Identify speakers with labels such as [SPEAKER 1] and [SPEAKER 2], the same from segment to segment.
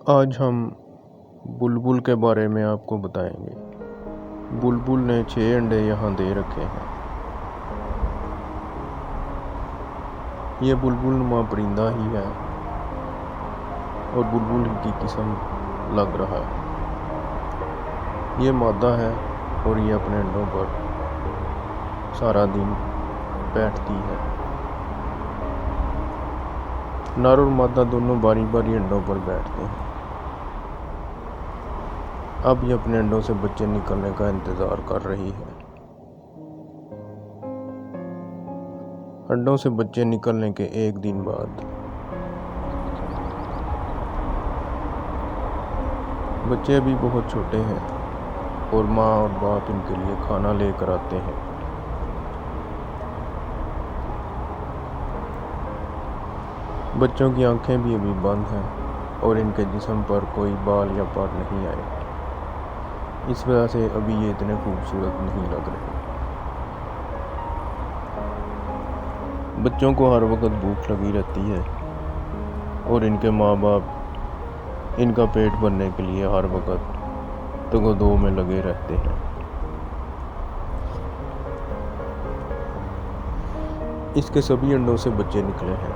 [SPEAKER 1] آج ہم بلبل کے بارے میں آپ کو بتائیں گے۔ بلبل نے 6 انڈے یہاں دے رکھے ہیں۔ یہ بلبل نما پرندہ ہی ہے اور بلبل کی قسم لگ رہا ہے۔ یہ مادہ ہے اور یہ اپنے انڈوں پر سارا دن بیٹھتی ہے۔ نر اور مادہ دونوں باری باری انڈوں پر بیٹھتے ہیں۔ اب یہ اپنے انڈوں سے بچے نکلنے کا انتظار کر رہی ہے۔ انڈوں سے بچے نکلنے کے 1 دن بعد بچے ابھی بہت چھوٹے ہیں اور ماں اور باپ ان کے لیے کھانا لے کر آتے ہیں۔ بچوں کی آنکھیں بھی ابھی بند ہیں اور ان کے جسم پر کوئی بال یا پر نہیں آئے، اس وجہ سے ابھی یہ اتنے خوبصورت نہیں لگ رہے۔ بچوں کو ہر وقت بھوک لگی رہتی ہے اور ان کے ماں باپ ان کا پیٹ بھرنے کے لیے ہر وقت تگ و دو میں لگے رہتے ہیں۔ اس کے سبھی انڈوں سے بچے نکلے ہیں۔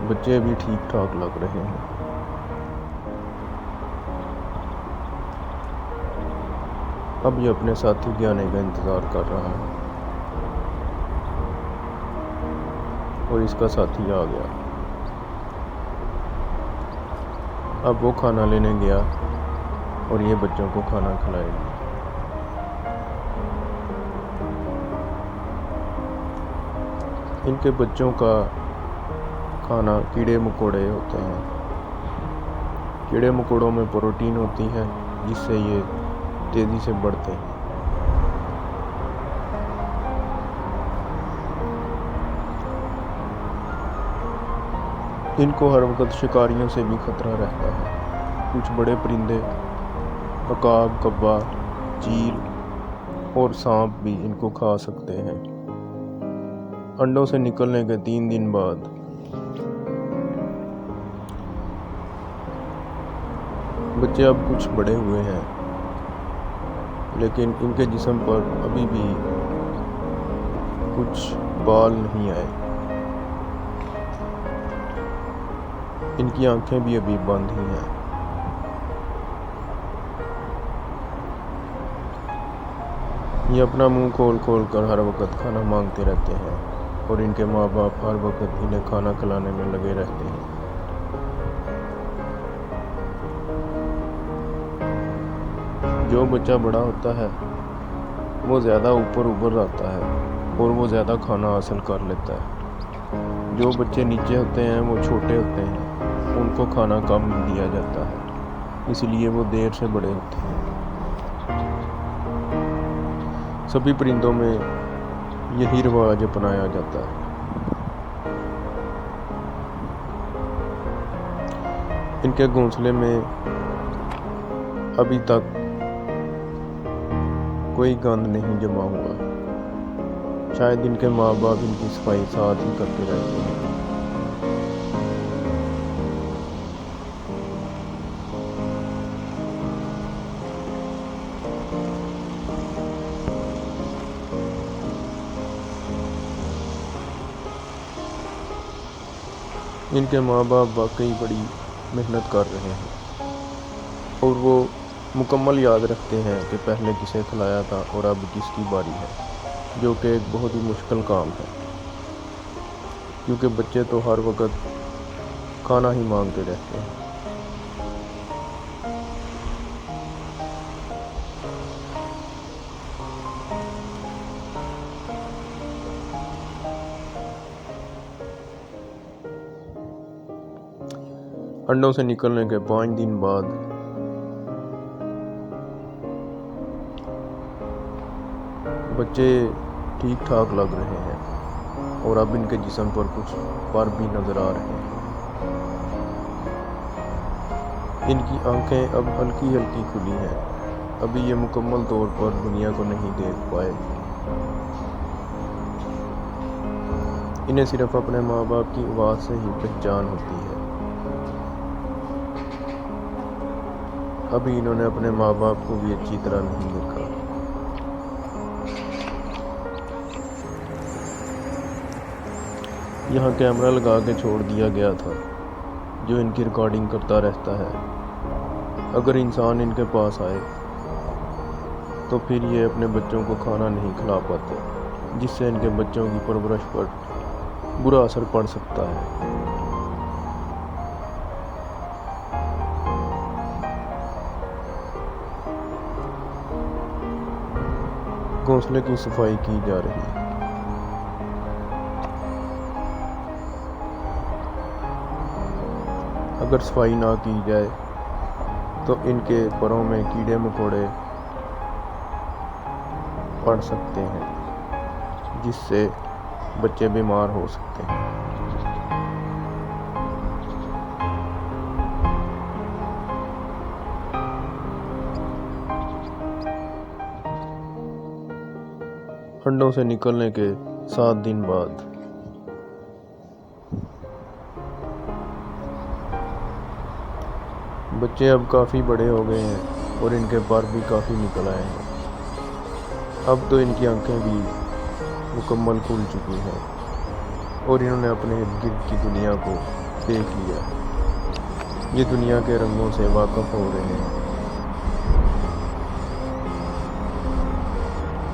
[SPEAKER 1] بچے بھی ٹھیک ٹھاک لگ رہے ہیں۔ اب یہ اپنے ساتھی کے آنے کا انتظار کر رہا ہے اور اس کا ساتھی آ گیا۔ اب وہ کھانا لینے گیا اور یہ بچوں کو کھانا کھلائے گی۔ ان کے بچوں کا کھانا کیڑے مکوڑے ہوتے ہیں۔ کیڑے مکوڑوں میں پروٹین ہوتی ہے جس سے یہ تیزی سے بڑھتے ہیں۔ ان کو ہر وقت شکاریوں سے بھی خطرہ رہتا ہے۔ کچھ بڑے پرندے، عقاب، کبا، چیل اور سانپ بھی ان کو کھا سکتے ہیں۔ انڈوں سے نکلنے کے 3 دن بعد بچے اب کچھ بڑے ہوئے ہیں لیکن ان کے جسم پر ابھی بھی کچھ بال نہیں آئے۔ ان کی آنکھیں بھی ابھی بند ہی ہیں۔ یہ اپنا منہ کھول کھول کر ہر وقت کھانا مانگتے رہتے ہیں اور ان کے ماں باپ ہر وقت انہیں کھانا کھلانے میں لگے رہتے ہیں۔ جو بچہ بڑا ہوتا ہے وہ زیادہ اوپر ابھر آتا ہے اور وہ زیادہ کھانا حاصل کر لیتا ہے۔ جو بچے نیچے ہوتے ہیں وہ چھوٹے ہوتے ہیں، ان کو کھانا کم دیا جاتا ہے، اس لیے وہ دیر سے بڑے ہوتے ہیں۔ سبھی پرندوں میں یہی رواج اپنایا جاتا ہے۔ ان کے گھونسلے میں ابھی تک کوئی گند نہیں جمع ہوا، شاید ان کے ماں باپ ان کی صفائی ساتھ ہی کرتے رہتے ہیں۔ ان کے ماں باپ واقعی بڑی محنت کر رہے ہیں اور وہ مکمل یاد رکھتے ہیں کہ پہلے کسے کھلایا تھا اور اب کس کی باری ہے، جو کہ ایک بہت ہی مشکل کام ہے کیونکہ بچے تو ہر وقت کھانا ہی مانگتے رہتے ہیں۔ انڈوں سے نکلنے کے 5 دن بعد بچے ٹھیک ٹھاک لگ رہے ہیں اور اب ان کے جسم پر کچھ پر بھی نظر آ رہے ہیں۔ ان کی آنکھیں اب ہلکی ہلکی کھلی ہیں، ابھی یہ مکمل طور پر دنیا کو نہیں دیکھ پائے۔ انہیں صرف اپنے ماں باپ کی آواز سے ہی پہچان ہوتی ہے۔ ابھی انہوں نے اپنے ماں باپ کو بھی اچھی طرح نہیں دیکھا۔ یہاں کیمرہ لگا کے چھوڑ دیا گیا تھا جو ان کی ریکارڈنگ کرتا رہتا ہے۔ اگر انسان ان کے پاس آئے تو پھر یہ اپنے بچوں کو کھانا نہیں کھلا پاتے، جس سے ان کے بچوں کی پرورش پر برا اثر پڑ سکتا ہے۔ گھونسلے کی صفائی کی جا رہی ہے۔ اگر صفائی نہ کی جائے تو ان کے پروں میں کیڑے مکوڑے پڑ سکتے ہیں، جس سے بچے بیمار ہو سکتے ہیں۔ انڈوں سے نکلنے کے 7 دن بعد بچے اب کافی بڑے ہو گئے ہیں اور ان کے پر بھی کافی نکل آئے ہیں۔ اب تو ان کی آنکھیں بھی مکمل کھل چکی ہیں اور انہوں نے اپنے ارد گرد کی دنیا کو دیکھ لیا ہے۔ یہ دنیا کے رنگوں سے واقف ہو رہے ہیں۔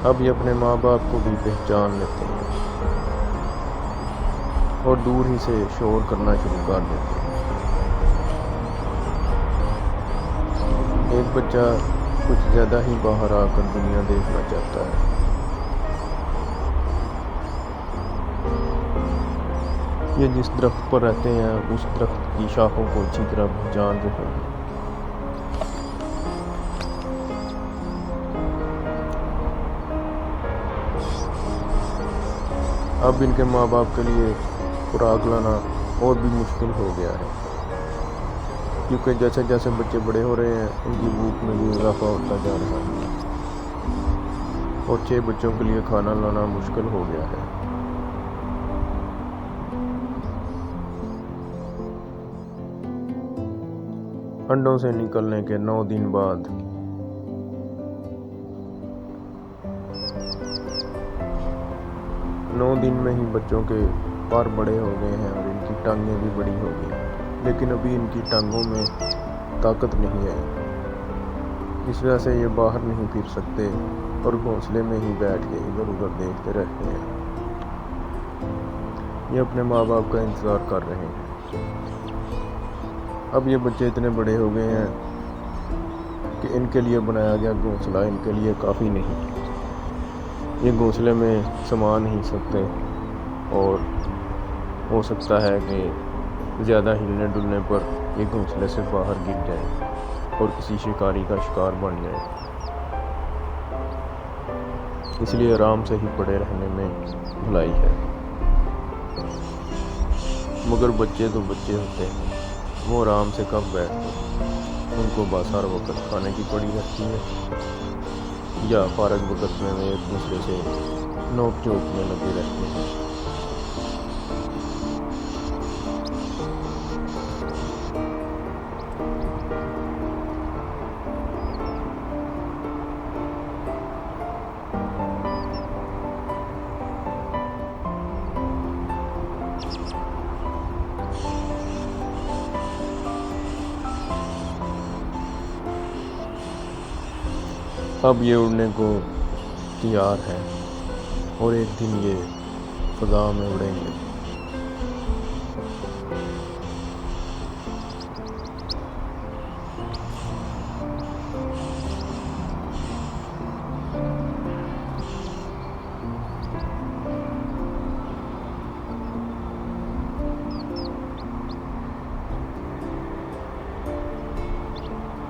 [SPEAKER 1] اب یہ اپنے ماں باپ کو بھی پہچان لیتے ہیں اور دور ہی سے شور کرنا شروع کر دیتے ہیں۔ ایک بچہ کچھ زیادہ ہی باہر آ کر دنیا دیکھنا چاہتا ہے۔ یہ جس درخت پر رہتے ہیں اس درخت کی شاخوں کو اچھی طرح پہچان رہے ہیں۔ اب ان کے ماں باپ کے لیے خوراک لانا اور بھی مشکل ہو گیا ہے، کیونکہ جیسے جیسے بچے بڑے ہو رہے ہیں ان کی بھوک میں بھی اضافہ ہوتا جا رہا ہے اور 6 بچوں کے لیے کھانا لانا مشکل ہو گیا ہے۔ انڈوں سے نکلنے کے 9 دن بعد میں ہی بچوں کے پر بڑے ہو گئے ہیں اور ان کی ٹانگیں بھی بڑی ہو گئی ہیں، لیکن ابھی ان کی ٹانگوں میں طاقت نہیں ہے۔ اس وجہ سے یہ باہر نہیں پھر سکتے اور گھونسلے میں ہی بیٹھ کے ادھر ادھر دیکھتے رہتے ہیں۔ یہ اپنے ماں باپ کا انتظار کر رہے ہیں۔ اب یہ بچے اتنے بڑے ہو گئے ہیں کہ ان کے لیے بنایا گیا گھونسلہ ان کے لیے کافی نہیں۔ یہ گھونسلے میں سما نہیں سکتے اور ہو سکتا ہے کہ زیادہ ہلنے ڈلنے پر یہ گھونسلے سے باہر گر جائیں اور کسی شکاری کا شکار بن جائیں۔ اس لیے آرام سے ہی پڑے رہنے میں بھلائی ہے۔ مگر بچے تو بچے ہوتے ہیں، وہ آرام سے کب بیٹھتے ہیں؟ ان کو بس ہر وقت کھانے کی پڑی رہتی ہے یا فارغ وقت میں وہ ایک دوسرے سے نوک جھوک میں لگے رہتے ہیں۔ اب یہ اڑنے کو تیار ہے اور ایک دن یہ فضا میں اڑیں گے۔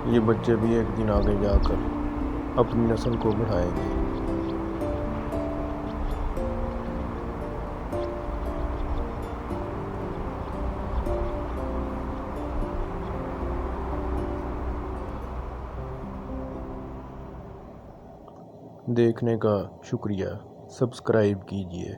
[SPEAKER 1] یہ بچے بھی ایک دن آگے جا کر اپنی نسل کو بڑھائیں گے۔ دیکھنے کا شکریہ، سبسکرائب کیجیے۔